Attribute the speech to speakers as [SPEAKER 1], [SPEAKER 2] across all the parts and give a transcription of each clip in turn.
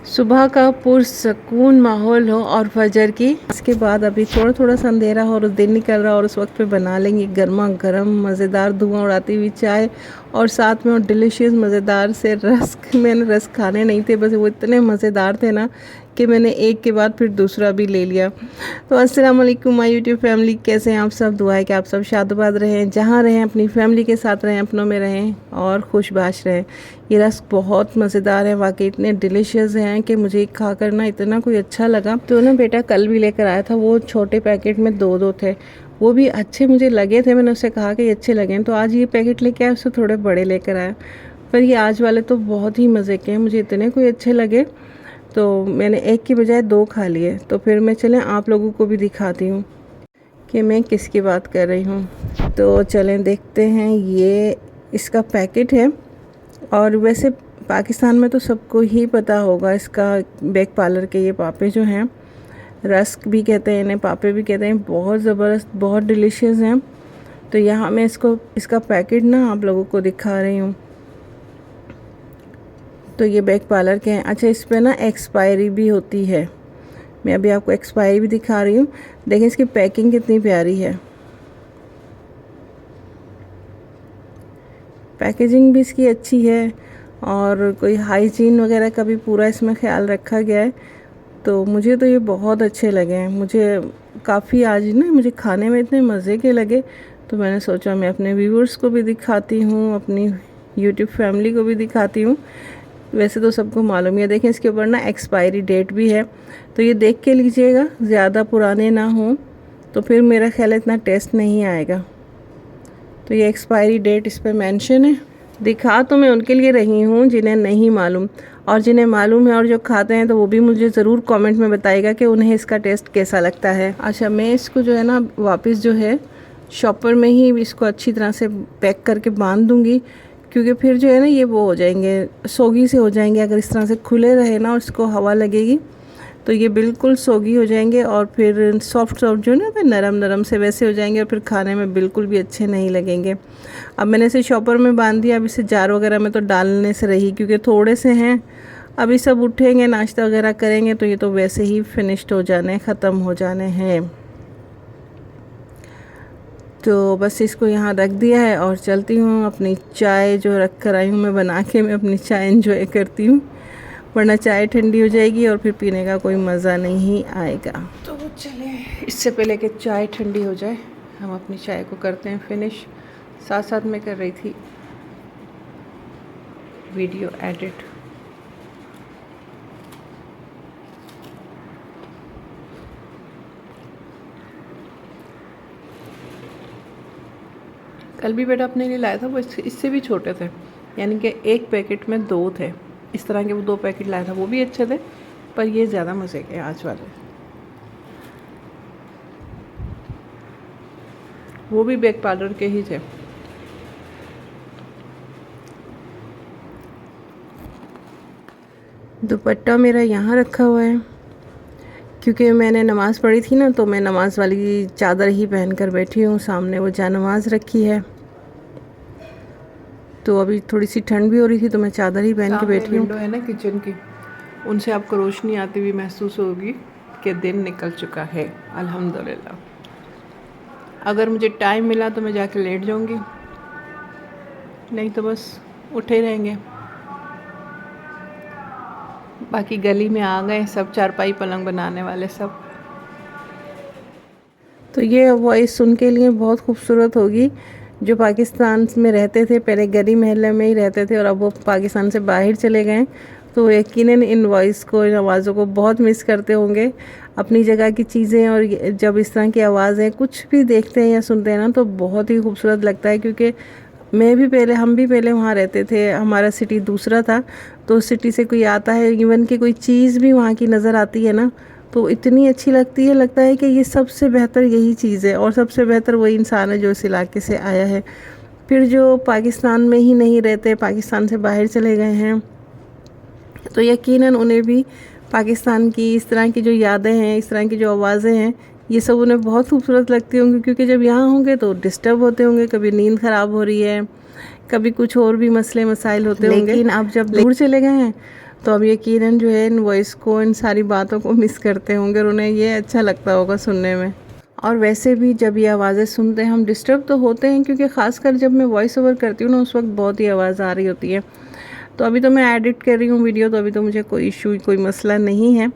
[SPEAKER 1] सुबह का पुरसकून माहौल हो और फजर की इसके बाद अभी थोड़ा थोड़ा सा अंधेरा हो और दिन निकल रहा और उस वक्त पे बना लेंगे गर्मा गर्म मज़ेदार धुआं उड़ाती हुई चाय और साथ में और डिलीशियस मज़ेदार से रस्क। मैंने रस्क खाने नहीं थे, बस वो इतने मज़ेदार थे ना कि मैंने एक के बाद फिर दूसरा भी ले लिया। तो अस्सलाम वालेकुम माय यूट्यूब फैमिली, कैसे हैं आप सब? दुआ है कि आप सब शादबाद रहें, जहाँ रहें अपनी फैमिली के साथ रहें, अपनों में रहें और खुशबाश रहें। ये रस्क बहुत मज़ेदार है, वाकई इतने डिलीशियस हैं कि मुझे खा कर ना इतना कोई अच्छा लगा। तो ना बेटा कल भी लेकर आया था, वो छोटे पैकेट में दो दो थे, वो भी अच्छे मुझे लगे थे। मैंने उससे कहा कि ये अच्छे लगे हैं, तो आज ये पैकेट लेके आया, उससे थोड़े बड़े लेकर आया। पर ये आज वाले तो बहुत ही मज़े के हैं, मुझे इतने कोई अच्छे लगे तो मैंने एक की बजाय दो खा लिए। तो फिर मैं चलें आप लोगों को भी दिखाती हूँ कि मैं किसकी बात कर रही हूँ। तो चलें देखते हैं, ये इसका पैकेट है। और वैसे पाकिस्तान में तो सबको ही पता होगा इसका, बेक पार्लर के ये पापे जो हैं, रस्क भी कहते हैं इन्हें, पापे भी कहते हैं, बहुत ज़बरदस्त बहुत डिलीशियस हैं। तो यहाँ मैं इसका पैकेट ना आप लोगों को दिखा रही हूँ। तो ये बेक पार्लर के हैं। अच्छा, इस पर ना एक्सपायरी भी होती है, मैं अभी आपको एक्सपायरी भी दिखा रही हूँ। देखें इसकी पैकिंग कितनी प्यारी है, पैकेजिंग भी इसकी अच्छी है और कोई हाइजीन वगैरह का भी पूरा इसमें ख्याल रखा गया है। तो मुझे तो ये बहुत अच्छे लगे हैं, मुझे काफ़ी आज ना मुझे खाने में इतने मज़े के लगे। तो मैंने सोचा मैं अपने व्यूअर्स को भी दिखाती हूँ, अपनी यूट्यूब फैमिली को भी दिखाती हूँ। वैसे तो सबको मालूम है, देखें इसके ऊपर ना एक्सपायरी डेट भी है, तो ये देख के लीजिएगा, ज़्यादा पुराने ना हों तो फिर मेरा ख्याल है इतना टेस्ट नहीं आएगा। तो ये एक्सपायरी डेट इस पर मेंशन है। दिखा तो मैं उनके लिए रही हूँ जिन्हें नहीं मालूम, और जिन्हें मालूम है और जो खाते हैं तो वो भी मुझे ज़रूर कमेंट में बताएगा कि उन्हें इसका टेस्ट कैसा लगता है। अच्छा, मैं इसको जो है ना वापस जो है शॉपर में ही इसको अच्छी तरह से पैक करके बांध दूँगी, क्योंकि फिर जो है ना ये वो हो जाएंगे, सोगी से हो जाएंगे। अगर इस तरह से खुले रहे ना और इसको हवा लगेगी तो ये बिल्कुल सोगी हो जाएंगे और फिर सॉफ्ट सॉफ्ट जो ना नरम नरम से वैसे हो जाएंगे और फिर खाने में बिल्कुल भी अच्छे नहीं लगेंगे। अब मैंने इसे शॉपर में बांध दिया, अब इसे जार वगैरह में तो डालने से रही, क्योंकि थोड़े से हैं, अभी सब उठेंगे नाश्ता वगैरह करेंगे तो ये तो वैसे ही फिनिश्ड हो जाने, ख़त्म हो जाने हैं। तो बस इसको यहाँ रख दिया है और चलती हूँ। अपनी चाय जो रख कर आई हूँ मैं बना के, मैं अपनी चाय एंजॉय करती हूँ, वरना चाय ठंडी हो जाएगी और फिर पीने का कोई मज़ा नहीं आएगा। तो चले, इससे पहले कि चाय ठंडी हो जाए हम अपनी चाय को करते हैं फिनिश। साथ साथ में कर रही थी वीडियो एडिट। कल भी बेटा अपने लिए लाया था, वो इससे भी छोटे थे, यानी कि एक पैकेट में दो थे, इस तरह के वो दो पैकेट लाया था, वो भी अच्छे थे, पर ये ज़्यादा मज़े के आज वाले। वो भी बेक पाउडर के ही थे। दुपट्टा मेरा यहाँ रखा हुआ है, क्योंकि मैंने नमाज़ पढ़ी थी ना, तो मैं नमाज वाली चादर ही पहन कर बैठी हूँ। सामने वो जानमाज रखी है, तो अभी थोड़ी सी ठंड भी हो रही थी तो मैं चादर ही पहन के बैठी हूँ। विंडो है ना किचन की, उनसे आपको रोशनी आती हुई महसूस होगी कि दिन निकल चुका है अल्हम्दुलिल्लाह। अगर मुझे टाइम मिला तो मैं जाके लेट जाऊँगी, नहीं तो बस उठे रहेंगे। बाकी गली में आ गए सब चारपाई पलंग बनाने वाले सब। तो ये वॉइस सुन के लिए बहुत खूबसूरत होगी। जो पाकिस्तान में रहते थे, पहले गली मोहल्ले में ही रहते थे और अब वो पाकिस्तान से बाहर चले गए, तो यकीनन इन वॉइस को, इन आवाज़ों को बहुत मिस करते होंगे। अपनी जगह की चीज़ें और जब इस तरह की आवाज़ें कुछ भी देखते हैं या सुनते हैं ना तो बहुत ही खूबसूरत लगता है। क्योंकि हम भी पहले वहाँ रहते थे, हमारा सिटी दूसरा था, तो सिटी से कोई आता है, इवन कि कोई चीज़ भी वहाँ की नज़र आती है ना तो इतनी अच्छी लगती है, लगता है कि ये सबसे बेहतर यही चीज़ है और सबसे बेहतर वही इंसान है जो इस इलाके से आया है। फिर जो पाकिस्तान में ही नहीं रहते, पाकिस्तान से बाहर चले गए हैं, तो यकीनन उन्हें भी पाकिस्तान की इस तरह की जो यादें हैं, इस तरह की जो आवाज़ें हैं, ये सब उन्हें बहुत खूबसूरत लगती होंगी। क्योंकि जब यहाँ होंगे तो डिस्टर्ब होते होंगे, कभी नींद ख़राब हो रही है, कभी कुछ और भी मसले मसाइल होते होंगे। लेकिन अब जब दूर चले गए हैं तो अब यकीनन जो है इन वॉइस को, इन सारी बातों को मिस करते होंगे और उन्हें ये अच्छा लगता होगा सुनने में। और वैसे भी जब ये आवाज़ें सुनते हैं हम डिस्टर्ब तो होते हैं, क्योंकि ख़ासकर जब मैं वॉइस ओवर करती हूँ ना उस वक्त बहुत ही आवाज़ आ रही होती है। तो अभी तो मैं एडिट कर रही हूँ वीडियो, तो अभी तो मुझे कोई इशू, कोई मसला नहीं है।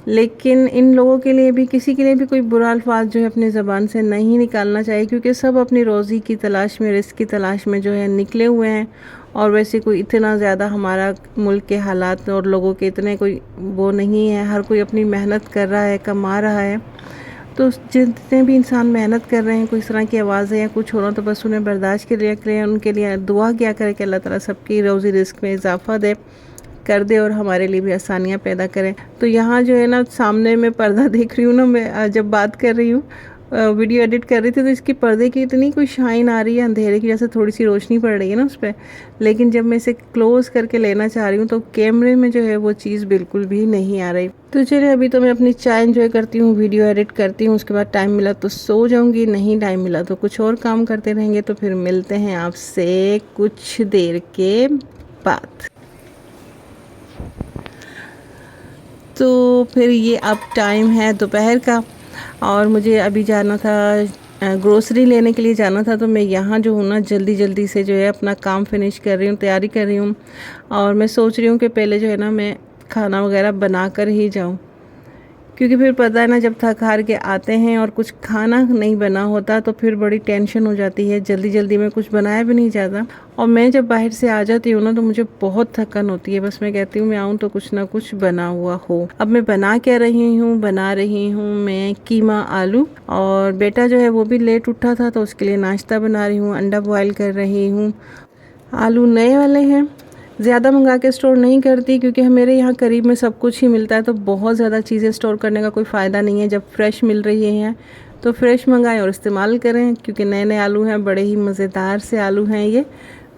[SPEAKER 1] लेकिन इन लोगों के लिए भी, किसी के लिए भी कोई बुरा अल्फाज जो है अपनी ज़बान से नहीं निकालना चाहिए, क्योंकि सब अपनी रोज़ी की तलाश में, रिस्क की तलाश में जो है निकले हुए हैं। और वैसे कोई इतना ज़्यादा हमारा मुल्क के हालात और लोगों के इतने कोई वो नहीं है, हर कोई अपनी मेहनत कर रहा है, कमा रहा है। तो जितने भी इंसान मेहनत कर रहे हैं, कोई इस तरह की आवाज़ें या कुछ हो रहा, तो बस उन्हें बर्दाश्त के लिए करें, उनके लिए दुआ किया करें कि अल्लाह ताला सबकी रोज़ी रिस्क में इजाफ़ा कर दे और हमारे लिए भी आसानियाँ पैदा करें। तो यहाँ जो है ना सामने मैं पर्दा देख रही हूँ ना, मैं जब बात कर रही हूँ, वीडियो एडिट कर रही थी, तो इसकी पर्दे की इतनी कोई शाइन आ रही है, अंधेरे की जैसे थोड़ी सी रोशनी पड़ रही है ना उस पर। लेकिन जब मैं इसे क्लोज़ करके लेना चाह रही हूँ तो कैमरे में जो है वो चीज़ बिल्कुल भी नहीं आ रही। तो चलिए अभी तो मैं अपनी चाय एंजॉय करती हूँ, वीडियो एडिट करती हूँ, उसके बाद टाइम मिला तो सो जाऊँगी, नहीं टाइम मिला तो कुछ और काम करते रहेंगे। तो फिर मिलते हैं आपसे कुछ देर के बाद। तो फिर ये अब टाइम है दोपहर का और मुझे अभी जाना था, ग्रोसरी लेने के लिए जाना था। तो मैं यहाँ जो हूँ ना जल्दी से जो है अपना काम फिनिश कर रही हूँ, तैयारी कर रही हूँ। और मैं सोच रही हूँ कि पहले जो है ना मैं खाना वगैरह बना कर ही जाऊँ, क्योंकि फिर पता है ना जब थक हार के आते हैं और कुछ खाना नहीं बना होता तो फिर बड़ी टेंशन हो जाती है, जल्दी में कुछ बनाया भी नहीं जाता। और मैं जब बाहर से आ जाती हूँ ना तो मुझे बहुत थकन होती है, बस मैं कहती हूँ मैं आऊँ तो कुछ ना कुछ बना हुआ हो। अब मैं बना रही हूँ मैं कीमा आलू। और बेटा जो है वो भी लेट उठा था तो उसके लिए नाश्ता बना रही हूँ, अंडा बॉयल कर रही हूँ। आलू नए वाले हैं, ज़्यादा मंगा के स्टोर नहीं करती, क्योंकि मेरे यहाँ करीब में सब कुछ ही मिलता है, तो बहुत ज़्यादा चीज़ें स्टोर करने का कोई फ़ायदा नहीं है। जब फ्रेश मिल रही हैं तो फ्रेश मंगाएं और इस्तेमाल करें, क्योंकि नए आलू हैं, बड़े ही मज़ेदार से आलू हैं ये।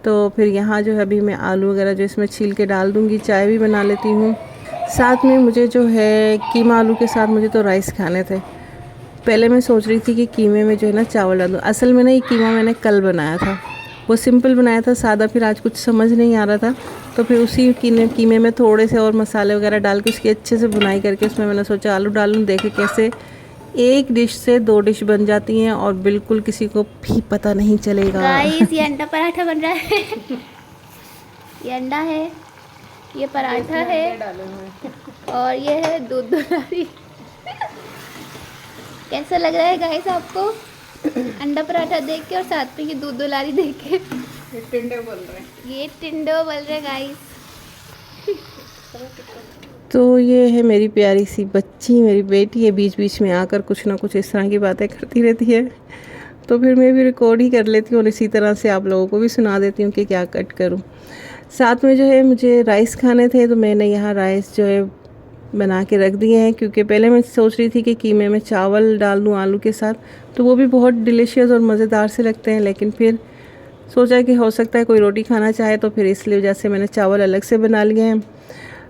[SPEAKER 1] तो फिर यहाँ जो है अभी मैं आलू वगैरह जो इसमें छील के डाल दूँगी, चाय भी बना लेती हूँ। साथ में मुझे जो है कीमा आलू के साथ मुझे तो राइस खाने थे। पहले मैं सोच रही थी कि कीमे में जो है ना चावल डाल दूँ, असल में ना ये कीमा मैंने कल बनाया था, वो सिंपल बनाया था, सादा। फिर आज कुछ समझ नहीं आ रहा था तो फिर उसी कीमे में थोड़े से और मसाले वगैरह डाल के उसकी अच्छे से बुनाई करके उसमें मैंने सोचा आलू डालूँ, देखे कैसे एक डिश से 2 डिश बन जाती हैं और बिल्कुल किसी को भी पता नहीं चलेगा।
[SPEAKER 2] गाइस ये अंडा पराठा बन रहा है। ये अंडा है, ये पराठा है और ये है दूध दुलारी। कैसा लग रहा है गाइस आपको अंडा पराठा देख के और साथ में ये दूध दुलारी देख के? ये टिंडो बोल रहे गाइस।
[SPEAKER 1] तो ये है मेरी प्यारी सी बच्ची, मेरी बेटी है, बीच में आकर कुछ ना कुछ इस तरह की बातें करती रहती है। तो फिर मैं भी रिकॉर्ड ही कर लेती हूँ और इसी तरह से आप लोगों को भी सुना देती हूँ कि क्या कट करूँ। साथ में जो है मुझे राइस खाने थे, तो मैंने यहाँ राइस जो है बना के रख दिए हैं, क्योंकि पहले मैं सोच रही थी कि कीमे में चावल डाल दूँ आलू के साथ, तो वो भी बहुत डिलीशियस और मज़ेदार से लगते हैं। लेकिन फिर सोचा कि हो सकता है कोई रोटी खाना चाहे, तो फिर इसलिए वजह से मैंने चावल अलग से बना लिए हैं।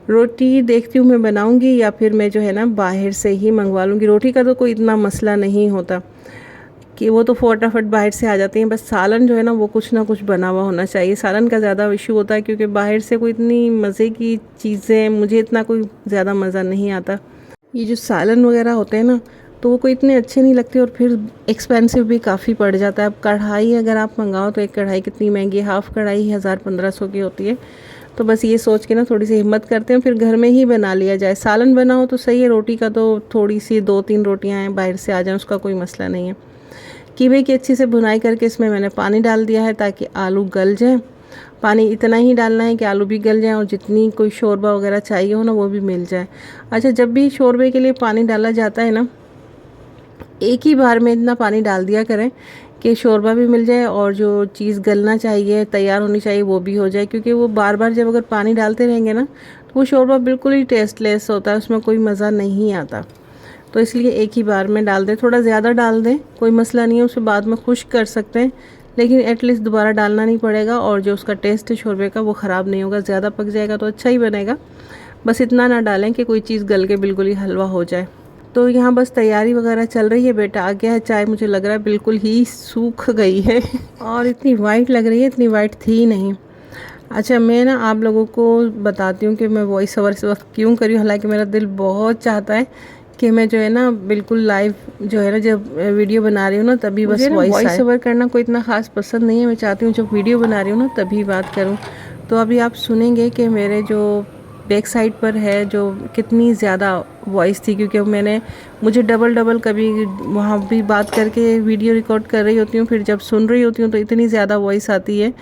[SPEAKER 1] रोटी देखती हूँ मैं बनाऊँगी या फिर मैं जो है ना बाहर से ही मंगवा लूँगी। रोटी का तो कोई इतना मसला नहीं होता कि वो तो फटाफट बाहर से आ जाती हैं, बस सालन जो है ना वो कुछ ना कुछ बना हुआ होना चाहिए। सालन का ज़्यादा इशू होता है, क्योंकि बाहर से कोई इतनी मज़े की चीज़ें, मुझे इतना कोई ज़्यादा मज़ा नहीं आता। ये जो सालन वगैरह होते हैं ना तो वो कोई इतने अच्छे नहीं लगते और फिर एक्सपेंसिव भी काफ़ी पड़ जाता है। अब कढ़ाई अगर आप मंगाओ तो एक कढ़ाई कितनी महंगी है, हाफ़ कढ़ाई 1000-1500 की होती है। तो बस ये सोच के ना थोड़ी सी हिम्मत करते हैं, फिर घर में ही बना लिया जाए। सालन बना हो तो सही है, रोटी का तो थोड़ी सी 2-3 रोटियाँ हैं बाहर से आ जाएँ उसका कोई मसला नहीं है। कीमे की अच्छी से भुनाई करके इसमें मैंने पानी डाल दिया है ताकि आलू गल जाएँ। पानी इतना ही डालना है कि आलू भी गल जाएँ और जितनी कोई शोरबा वगैरह चाहिए हो ना वो भी मिल जाए। अच्छा, जब भी शोरबे के लिए पानी डाला जाता है ना, एक ही बार में इतना पानी डाल दिया करें कि शोरबा भी मिल जाए और जो चीज़ गलना चाहिए, तैयार होनी चाहिए, वो भी हो जाए। क्योंकि वो बार बार जब अगर पानी डालते रहेंगे ना तो वो शोरबा बिल्कुल ही टेस्टलेस होता है, उसमें कोई मज़ा नहीं आता। तो इसलिए एक ही बार में डाल दें, थोड़ा ज़्यादा डाल दें, कोई मसला नहीं है, उसे बाद में खुश्क कर सकते हैं, लेकिन एटलीस्ट दोबारा डालना नहीं पड़ेगा और जो उसका टेस्ट है शोरबे का वो ख़राब नहीं होगा। ज़्यादा पक जाएगा तो अच्छा ही बनेगा, बस इतना ना डालें कि कोई चीज़ गल के बिल्कुल ही हलवा हो जाए। तो यहाँ बस तैयारी वगैरह चल रही है। बेटा आ गया है, चाय मुझे लग रहा है बिल्कुल ही सूख गई है और इतनी वाइट लग रही है, इतनी वाइट थी नहीं। अच्छा, मैं ना आप लोगों को बताती हूँ कि मैं वॉइस ओवर इस वक्त क्यों करी हूँ। हालांकि मेरा दिल बहुत चाहता है कि मैं जो है ना बिल्कुल लाइव जो है ना जब वीडियो बना रही हूँ ना तभी बस वॉइस ओवर करना कोई इतना ख़ास पसंद नहीं है। मैं चाहती हूँ जब वीडियो बना रही हूँ ना तभी बात करूँ। तो अभी आप सुनेंगे कि मेरे जो बैक साइड पर है जो कितनी ज़्यादा वॉइस थी, क्योंकि मुझे डबल डबल कभी वहाँ भी बात करके वीडियो रिकॉर्ड कर रही होती हूँ, फिर जब सुन रही होती हूँ तो इतनी ज़्यादा वॉइस आती है।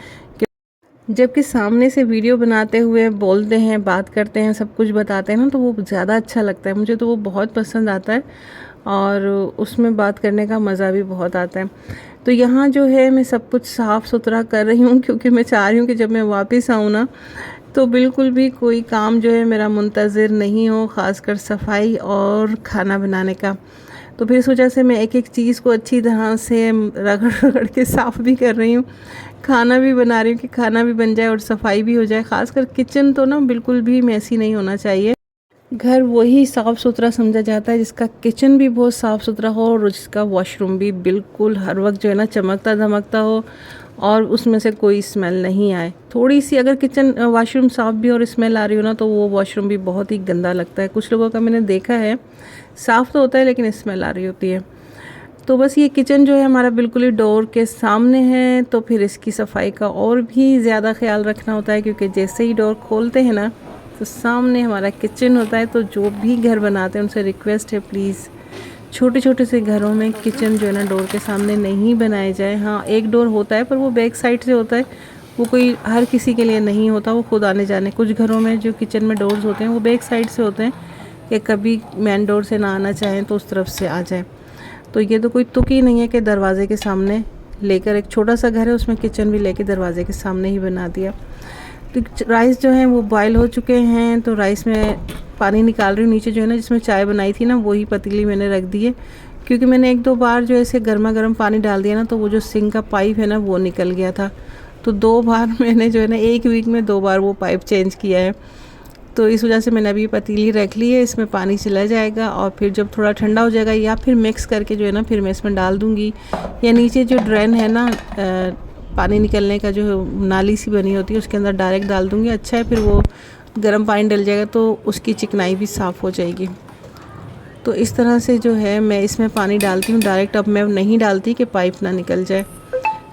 [SPEAKER 1] जबकि सामने से वीडियो बनाते हुए बोलते हैं, बात करते हैं, सब कुछ बताते हैं ना तो वो ज़्यादा अच्छा लगता है मुझे, तो वो बहुत पसंद आता है और उसमें बात करने का मज़ा भी बहुत आता है। तो यहाँ जो है मैं सब कुछ साफ़ सुथरा कर रही हूँ क्योंकि मैं चाह रही हूँ कि जब मैं वापस आऊँ ना तो बिल्कुल भी कोई काम जो है मेरा मुंतज़िर नहीं हो, ख़ासकर सफाई और खाना बनाने का। तो फिर इस वजह से मैं एक एक चीज़ को अच्छी तरह से रगड़ रगड़ के साफ़ भी कर रही हूँ, खाना भी बना रही हूँ कि खाना भी बन जाए और सफाई भी हो जाए। ख़ासकर किचन तो ना बिल्कुल भी मैसी नहीं होना चाहिए। घर वही साफ़ सुथरा समझा जाता है जिसका किचन भी बहुत साफ़ सुथरा हो और जिसका वॉशरूम भी बिल्कुल हर वक्त जो है ना चमकता धमकता हो और उसमें से कोई स्मेल नहीं आए। थोड़ी सी अगर किचन वॉशरूम साफ़ भी और स्मेल आ रही हो ना तो वो वॉशरूम भी बहुत ही गंदा लगता है। कुछ लोगों का मैंने देखा है, साफ़ तो होता है लेकिन स्मेल आ रही होती है। तो बस ये किचन जो है हमारा बिल्कुल ही डोर के सामने है, तो फिर इसकी सफाई का और भी ज़्यादा ख्याल रखना होता है क्योंकि जैसे ही डोर खोलते हैं ना तो सामने हमारा किचन होता है। तो जो भी घर बनाते हैं उनसे रिक्वेस्ट है प्लीज़ छोटे छोटे से घरों में किचन जो है ना डोर के सामने नहीं बनाए जाए। हाँ, एक डोर होता है पर वो बैक साइड से होता है, वो कोई हर किसी के लिए नहीं होता, वो खुद आने जाने। कुछ घरों में जो किचन में डोर्स होते हैं वो बैक साइड से होते हैं कि कभी मेन डोर से ना आना चाहें तो उस तरफ से आ जाए। तो ये तो कोई तुक ही नहीं है कि दरवाजे के सामने लेकर, एक छोटा सा घर है उसमें किचन भी लेके दरवाजे के सामने ही बना दिया। तो राइस जो है वो बॉयल हो चुके हैं, तो राइस में पानी निकाल रही हूँ। नीचे जो है ना जिसमें चाय बनाई थी ना वही पतीली मैंने रख दी है, क्योंकि मैंने एक दो बार जो ऐसे गर्मा गर्म पानी डाल दिया ना तो वो जो सिंक का पाइप है ना वो निकल गया था। तो 2 बार मैंने जो है ना एक वीक में 2 बार वो पाइप चेंज किया है। तो इस वजह से मैंने अभी पतीली रख ली है, इसमें पानी चला जाएगा और फिर जब थोड़ा ठंडा हो जाएगा या फिर मिक्स करके जो है ना फिर मैं इसमें डाल दूँगी। या नीचे जो ड्रेन है ना पानी निकलने का जो नाली सी बनी होती है उसके अंदर डायरेक्ट डाल दूँगी। अच्छा है, फिर वो गर्म पानी डल जाएगा तो उसकी चिकनाई भी साफ़ हो जाएगी। तो इस तरह से जो है मैं इसमें पानी डालती हूँ डायरेक्ट, अब मैं नहीं डालती कि पाइप ना निकल जाए।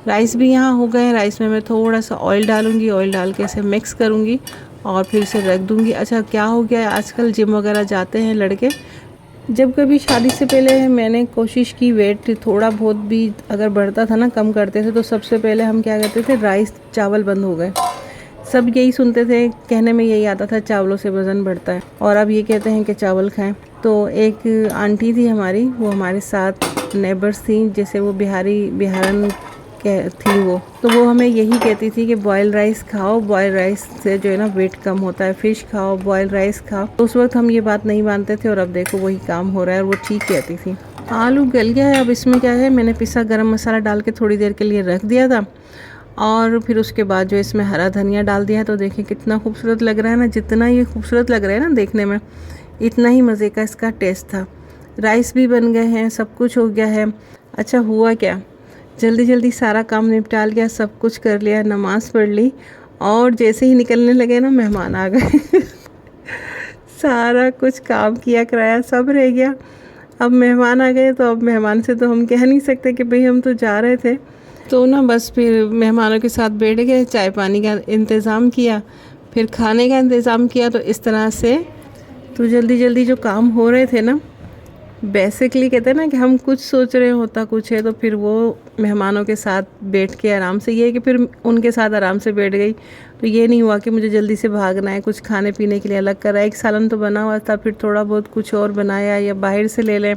[SPEAKER 1] राइस भी यहाँ हो गए। राइस में मैं थोड़ा सा ऑयल डालूँगी, ऑयल डाल के इसे मिक्स करूँगी और फिर इसे रख दूँगी। अच्छा, क्या हो गया है आजकल जिम वगैरह जाते हैं लड़के, जब कभी शादी से पहले मैंने कोशिश की वेट थोड़ा बहुत भी अगर बढ़ता था ना, कम करते थे, तो सबसे पहले हम क्या करते थे, राइस चावल बंद हो गए। सब यही सुनते थे, कहने में यही आता था चावलों से वज़न बढ़ता है, और अब ये कहते हैं कि चावल खाएं। तो एक आंटी थी हमारी, वो हमारे साथ नेबर्स थी, जैसे वो बिहारन थी वो, तो वो हमें यही कहती थी कि बॉयल राइस खाओ, बॉयल राइस से जो है ना वेट कम होता है, फ़िश खाओ, बॉयल राइस खाओ। तो उस वक्त हम ये बात नहीं मानते थे और अब देखो वही काम हो रहा है और वो ठीक कहती थी। आलू गल गया है, अब इसमें क्या है, मैंने पिसा गरम मसाला डाल के थोड़ी देर के लिए रख दिया था और फिर उसके बाद जो इसमें हरा धनिया डाल दिया है। तो देखें कितना खूबसूरत लग रहा है ना, जितना ये खूबसूरत लग रहा है ना देखने में, इतना ही मज़े का इसका टेस्ट था। राइस भी बन गए हैं, सब कुछ हो गया है। अच्छा, हुआ क्या, जल्दी जल्दी सारा काम निपटा लिया, सब कुछ कर लिया, नमाज़ पढ़ ली और जैसे ही निकलने लगे ना मेहमान आ गए सारा कुछ काम किया कराया सब रह गया। अब मेहमान आ गए तो अब मेहमान से तो हम कह नहीं सकते कि भाई हम तो जा रहे थे। तो ना बस फिर मेहमानों के साथ बैठ गए, चाय पानी का इंतज़ाम किया, फिर खाने का इंतज़ाम किया। तो इस तरह से तो जल्दी जल्दी जो काम हो रहे थे ना, बेसिकली कहते हैं ना कि हम कुछ सोच रहे होता कुछ है, तो फिर वो मेहमानों के साथ बैठ के आराम से, ये है कि फिर उनके साथ आराम से बैठ गई। तो ये नहीं हुआ कि मुझे जल्दी से भागना है, कुछ खाने पीने के लिए अलग करा। एक सालन तो बना हुआ था, फिर थोड़ा बहुत कुछ और बनाया या बाहर से ले लें,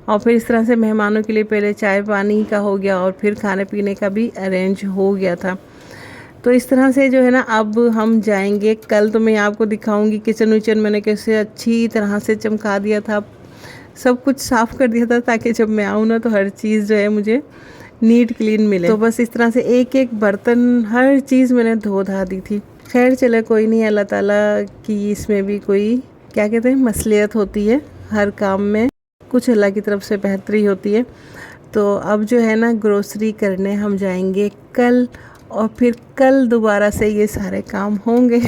[SPEAKER 1] और फिर इस तरह से मेहमानों के लिए पहले चाय पानी का हो गया और फिर खाने पीने का भी अरेंज हो गया था। तो इस तरह से जो है ना अब हम जाएंगे। कल तो मैं आपको दिखाऊंगी किचन विचन मैंने कैसे अच्छी तरह से चमका दिया था, सब कुछ साफ़ कर दिया था ताकि जब मैं आऊँ ना तो हर चीज़ जो है मुझे नीट क्लीन मिले। तो बस इस तरह से एक एक बर्तन हर चीज़ मैंने धो धा दी थी। खैर चले कोई नहीं, अल्लाह ताला की इसमें भी कोई क्या कहते हैं मसलियत होती है, हर काम में कुछ अल्लाह की तरफ से बेहतरी होती है। तो अब जो है ना ग्रोसरी करने हम जाएंगे कल, और फिर कल दोबारा से ये सारे काम होंगे।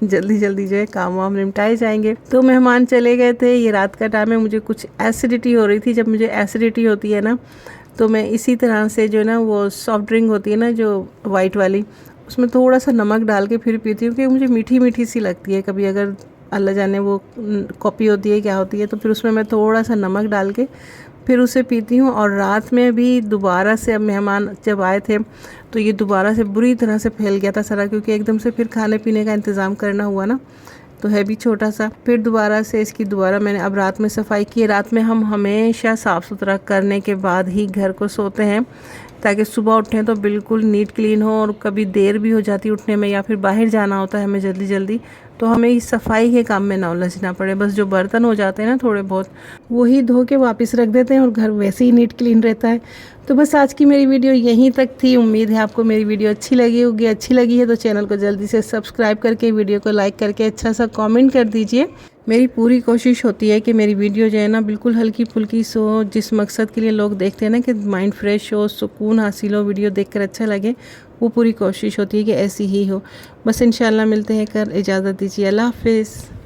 [SPEAKER 1] जल्दी जल्दी जो है काम वाम निपटाए जाएंगे। तो मेहमान चले गए थे, ये रात का टाइम है, मुझे कुछ एसिडिटी हो रही थी। जब मुझे एसिडिटी होती है ना तो मैं इसी तरह से जो ना वो सॉफ्ट ड्रिंक होती है ना जो वाइट वाली, उसमें थोड़ा सा नमक डाल के फिर पीती हूँ, क्योंकि मुझे मीठी मीठी सी लगती है। कभी अगर अल्लाह जाने वो कॉफ़ी होती है क्या होती है, तो फिर उसमें मैं थोड़ा सा नमक डाल के फिर उसे पीती हूँ। और रात में भी दोबारा से अब मेहमान जब आए थे तो ये दोबारा से बुरी तरह से फैल गया था सारा, क्योंकि एकदम से फिर खाने पीने का इंतज़ाम करना हुआ ना, तो है भी छोटा सा। फिर दोबारा से इसकी दोबारा मैंने अब रात में सफाई की। रात में हम हमेशा साफ़ सुथरा करने के बाद ही घर को सोते हैं, ताकि सुबह उठें तो बिल्कुल नीट क्लीन हो। और कभी देर भी हो जाती उठने में या फिर बाहर जाना होता है हमें जल्दी जल्दी, तो हमें इस सफाई के काम में ना उलझना पड़े। बस जो बर्तन हो जाते हैं ना थोड़े बहुत, वही धो के वापस रख देते हैं और घर वैसे ही नीट क्लीन रहता है। तो बस आज की मेरी वीडियो यहीं तक थी। उम्मीद है आपको मेरी वीडियो अच्छी लगी होगी। अच्छी लगी है तो चैनल को जल्दी से सब्सक्राइब करके वीडियो को लाइक करके अच्छा सा कमेंट कर दीजिए। मेरी पूरी कोशिश होती है कि मेरी वीडियो जो है ना बिल्कुल हल्की फुल्की सो, जिस मकसद के लिए लोग देखते हैं ना कि माइंड फ्रेश हो, सुकून हासिल हो, वीडियो देखकर अच्छा लगे, वो पूरी कोशिश होती है कि ऐसी ही हो। बस इंशाल्लाह मिलते हैं। कर इजाज़त दीजिए। अल्लाह हाफिज़।